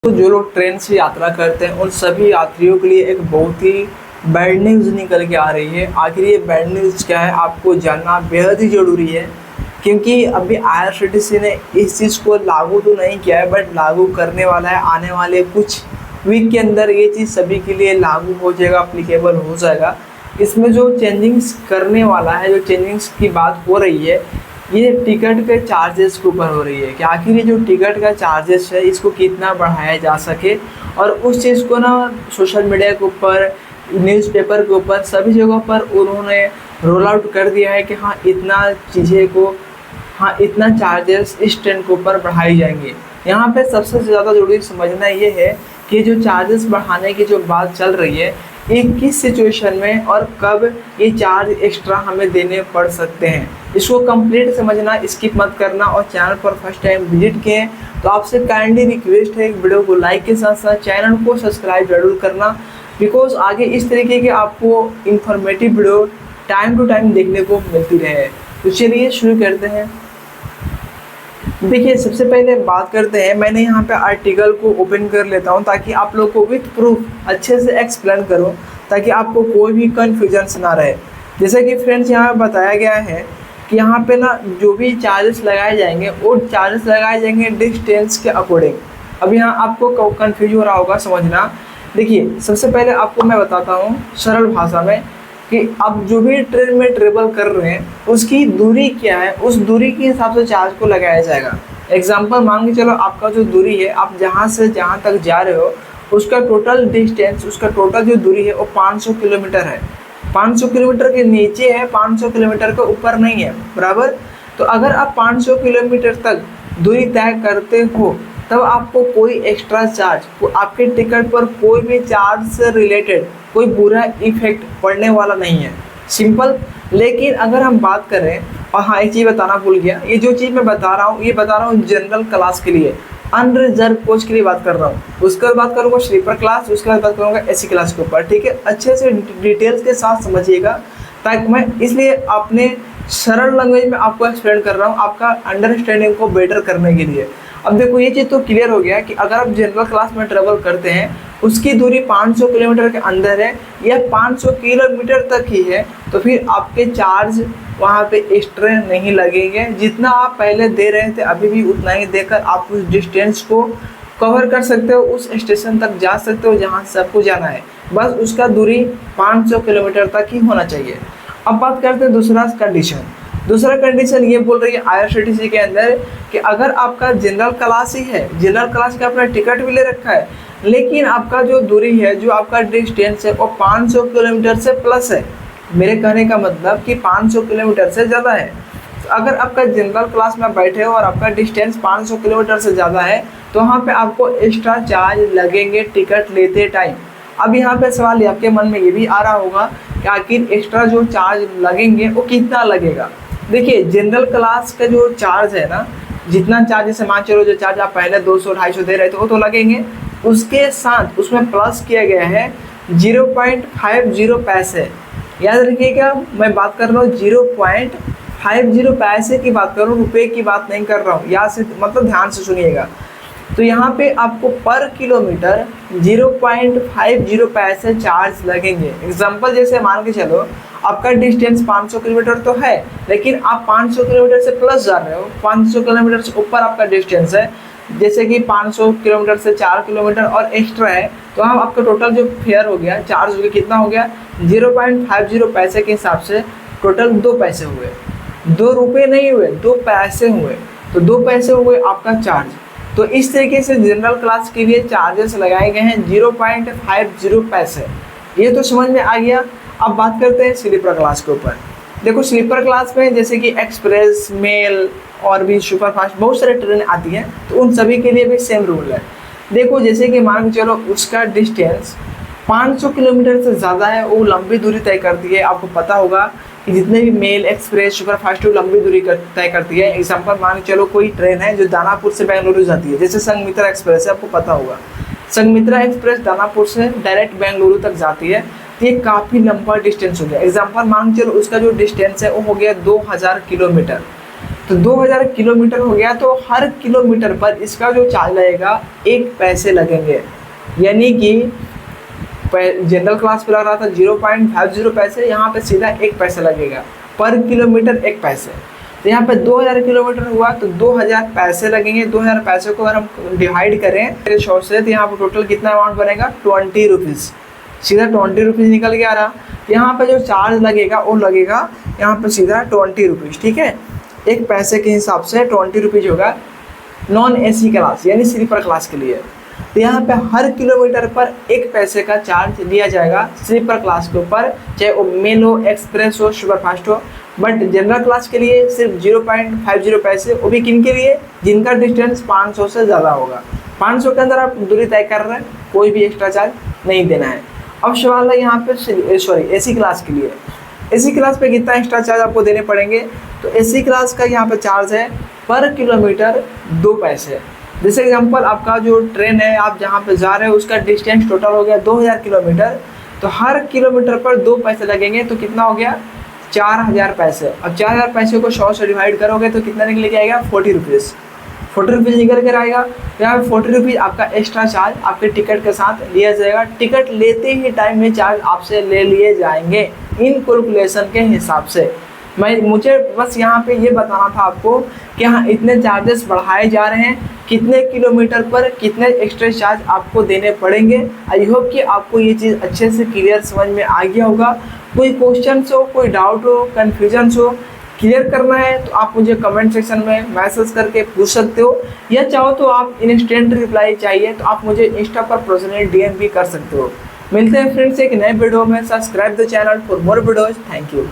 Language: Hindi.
तो जो लोग ट्रेन से यात्रा करते हैं उन सभी यात्रियों के लिए एक बहुत ही बैड न्यूज़ निकल के आ रही है। आखिर ये बैड न्यूज़ क्या है आपको जानना बेहद ही ज़रूरी है, क्योंकि अभी आईआरसीटीसी ने इस चीज़ को लागू तो नहीं किया है बट लागू करने वाला है। आने वाले कुछ वीक के अंदर ये चीज़ सभी के लिए लागू हो जाएगा, अप्लीकेबल हो जाएगा। इसमें जो चेंजिंग्स करने वाला है, जो चेंजिंग्स की बात हो रही है, ये टिकट के चार्जेस के ऊपर हो रही है कि आखिर ये जो टिकट का चार्जेस है इसको कितना बढ़ाया जा सके। और उस चीज़ को ना सोशल मीडिया के ऊपर, न्यूज़पेपर के ऊपर, सभी जगहों पर उन्होंने रोल आउट कर दिया है कि हाँ इतना चीज़ें को, हाँ इतना चार्जेस इस ट्रेन के ऊपर बढ़ाई जाएंगे। यहाँ पे सबसे ज़्यादा जरूरी समझना ये है कि जो चार्जेस बढ़ाने की जो बात चल रही है, ये किस सिचुएशन में और कब ये चार्ज एक्स्ट्रा हमें देने पड़ सकते हैं, इसको कंप्लीट समझना, स्किप मत करना। और चैनल पर फर्स्ट टाइम विजिट किए तो आपसे काइंडली रिक्वेस्ट है वीडियो को लाइक के साथ साथ चैनल को सब्सक्राइब जरूर करना, बिकॉज आगे इस तरीके के आपको informative video time to time देखने को मिलती रहे। तो चलिए शुरू करते हैं। देखिए सबसे पहले बात करते हैं, मैंने यहाँ पे आर्टिकल को ओपन कर लेता हूँ ताकि आप लोग को विथ प्रूफ अच्छे से एक्सप्लेन करूँ, ताकि आपको कोई भी कन्फ्यूजन ना रहे। जैसे कि फ्रेंड्स यहाँ पे बताया गया है कि यहाँ पे ना जो भी चार्जेस लगाए जाएंगे वो चार्जेस लगाए जाएंगे डिस्टेंस के अकॉर्डिंग। अब यहाँ आपको कन्फ्यूज हो रहा होगा समझना। देखिए सबसे पहले आपको मैं बताता हूँ सरल भाषा में कि आप जो भी ट्रेन में ट्रेवल कर रहे हैं उसकी दूरी क्या है, उस दूरी के हिसाब से चार्ज को लगाया जाएगा। एग्जाम्पल मान के चलो, आपका जो दूरी है, आप जहाँ से जहाँ तक जा रहे हो उसका टोटल डिस्टेंस, उसका टोटल जो दूरी है वो 500 किलोमीटर है। 500 किलोमीटर के नीचे है, 500 किलोमीटर के ऊपर नहीं है, बराबर। तो अगर आप 500 किलोमीटर तक दूरी तय करते हो तब आपको कोई एक्स्ट्रा चार्ज, आपके टिकट पर कोई भी चार्ज से रिलेटेड कोई बुरा इफेक्ट पड़ने वाला नहीं है, सिंपल। लेकिन अगर हम बात करें, और हाँ एक चीज़ बताना भूल गया, ये जो चीज़ मैं बता रहा हूँ ये बता रहा हूँ जनरल क्लास के लिए, अनरिजर्व कोच के लिए बात कर रहा हूँ। उसके बाद बात करूँगा स्लीपर क्लास, उसके बाद बात करूँगा एसी क्लास के ऊपर, ठीक है। अच्छे से डिटेल्स के साथ समझिएगा, ताकि मैं इसलिए अपने सरल लैंग्वेज में आपको एक्सप्लेन कर रहा हूँ, आपका अंडरस्टैंडिंग को बेटर करने के लिए। अब देखो ये चीज़ तो क्लियर हो गया कि अगर आप जनरल क्लास में ट्रेवल करते हैं, उसकी दूरी 500 किलोमीटर के अंदर है या 500 किलोमीटर तक ही है, तो फिर आपके चार्ज वहाँ पे एक्स्ट्रा नहीं लगेंगे। जितना आप पहले दे रहे थे अभी भी उतना ही देकर आप उस डिस्टेंस को कवर कर सकते हो, उस स्टेशन तक जा सकते हो जहाँ से आपको जाना है। बस उसका दूरी 500 किलोमीटर तक ही होना चाहिए। अब बात करते हैं दूसरा कंडीशन ये बोल रही है आईआरसीटीसी के अंदर कि अगर आपका जनरल क्लास ही है, जनरल क्लास का अपना टिकट भी ले रखा है, लेकिन आपका जो दूरी है, जो आपका डिस्टेंस है वो 500 किलोमीटर से प्लस है। मेरे कहने का मतलब कि 500 किलोमीटर से ज़्यादा है। तो अगर आपका जनरल क्लास में बैठे हो और आपका डिस्टेंस 500 किलोमीटर से ज़्यादा है तो वहाँ पे आपको एक्स्ट्रा चार्ज लगेंगे टिकट लेते टाइम। अब यहाँ पे सवाल आपके मन में ये भी आ रहा होगा कि आखिर एक्स्ट्रा जो चार्ज लगेंगे वो कितना लगेगा। देखिए जनरल क्लास का जो चार्ज है ना, जितना चार्ज, जैसे मान चलो जो चार्ज आप पहले 200-250 दे रहे थे वो तो लगेंगे, उसके साथ उसमें प्लस किया गया है 0.50 पैसे। याद रखिएगा मैं बात कर रहा हूँ 0.50 पैसे की बात कर रहा हूँ, रुपये की बात नहीं कर रहा हूँ। यहाँ से मतलब ध्यान से सुनिएगा। तो यहाँ पे आपको पर किलोमीटर 0.50 पैसे चार्ज लगेंगे। एग्जाम्पल जैसे मान के चलो आपका डिस्टेंस 500 किलोमीटर तो है, लेकिन आप 500 किलोमीटर से प्लस जा रहे हो, 500 किलोमीटर से ऊपर आपका डिस्टेंस है, जैसे कि 500 किलोमीटर से 4 किलोमीटर और एक्स्ट्रा है, तो हम आपका टोटल जो फेयर हो गया, चार्ज हो गया, कितना हो गया 0.50 पैसे के हिसाब से टोटल 2 पैसे हुए। 2 रुपये नहीं हुए, 2 पैसे हुए, तो 2 पैसे हुए आपका चार्ज। तो इस तरीके से जनरल क्लास के लिए चार्जेस लगाए गए हैं 0.50 पैसे। ये तो समझ में आ गया। अब बात करते हैं स्लीपर क्लास के ऊपर। देखो स्लीपर क्लास में जैसे कि एक्सप्रेस, मेल और भी सुपरफास्ट बहुत सारे ट्रेन आती हैं, तो उन सभी के लिए भी सेम रूल है। देखो जैसे कि मान के चलो उसका डिस्टेंस 500 किलोमीटर से ज़्यादा है, वो लंबी दूरी तय करती है। आपको पता होगा कि जितने भी मेल, एक्सप्रेस, सुपरफास्ट लंबी दूरी तय करती है। एग्जाम्पल मान के चलो कोई ट्रेन है जो दानापुर से बेंगलुरु जाती है, जैसे संघमित्रा एक्सप्रेस है, आपको पता होगा संघमित्रा एक्सप्रेस दानापुर से डायरेक्ट बेंगलुरु तक जाती है। ये काफ़ी लंबा डिस्टेंस हो गया। एग्जाम्पल मान के चलो उसका जो डिस्टेंस है वो हो गया 2000 किलोमीटर। तो 2000 किलोमीटर हो गया, तो हर किलोमीटर पर इसका जो चार्ज लगेगा 1 पैसे लगेंगे। यानी कि जनरल क्लास पे लग रहा था 0.50 पैसे, यहाँ पे सीधा 1 पैसा लगेगा पर किलोमीटर 1 पैसे। तो यहाँ पे 2000 किलोमीटर हुआ तो 2000 पैसे लगेंगे। 2000 पैसे को अगर हम डिवाइड करें 100 से तो यहाँ पे टोटल कितना अमाउंट बनेगा 20 रुपीज़, सीधा 20 रुपीज़ निकल के आ रहा। तो यहाँ पे जो चार्ज लगेगा वो लगेगा यहाँ पे सीधा 20 रुपीज़, ठीक है। 1 पैसे के हिसाब से 20 रुपीज़ होगा नॉन AC क्लास यानी स्लीपर क्लास के लिए। तो यहाँ पे हर किलोमीटर पर 1 पैसे का चार्ज लिया जाएगा स्लीपर क्लास के ऊपर, चाहे वो मेल हो, एक्सप्रेस हो, सुपरफास्ट हो। बट जनरल क्लास के लिए सिर्फ 0.50 पैसे, वो भी किन के लिए, जिनका डिस्टेंस 500 से ज़्यादा होगा। 500 के अंदर आप दूरी तय कर रहे हैं, कोई भी एक्स्ट्रा चार्ज नहीं देना है। अब सवाल है यहाँ पे AC क्लास के लिए, AC क्लास पे कितना एक्स्ट्रा चार्ज आपको देने पड़ेंगे। तो AC क्लास का यहाँ पे चार्ज है पर किलोमीटर 2 पैसे। जैसे एग्जांपल आपका जो ट्रेन है, आप जहाँ पे जा रहे हो उसका डिस्टेंस टोटल हो गया 2000 किलोमीटर, तो हर किलोमीटर पर 2 पैसे लगेंगे, तो कितना हो गया 4000 पैसे। अब 4000 पैसे को 100 से डिवाइड करोगे तो कितना निकल के आएगा 40 रुपीज़, 40 रुपीज़ निकल कर आएगा। तो यहाँ पे 40 रुपीज़ आपका एक्स्ट्रा चार्ज आपके टिकट के साथ लिया जाएगा। टिकट लेते ही टाइम में चार्ज आपसे ले लिए जाएंगे इन कैलकुलेशन के हिसाब से। मुझे बस यहाँ पे ये बताना था आपको कि हाँ इतने चार्जेस बढ़ाए जा रहे हैं, कितने किलोमीटर पर कितने एक्स्ट्रा चार्ज आपको देने पड़ेंगे। आई होप कि आपको ये चीज़ अच्छे से क्लियर समझ में आ गया होगा। कोई क्वेश्चन हो, कोई डाउट हो, कन्फ्यूजन हो, क्लियर करना है तो आप मुझे कमेंट सेक्शन में मैसेज करके पूछ सकते हो, या चाहो तो आप इंस्टेंट रिप्लाई चाहिए तो आप मुझे इंस्टा पर पर्सनल DM भी कर सकते हो। मिलते हैं फ्रेंड्स एक नए वीडियो में। Subscribe the channel for more videos. Thank you.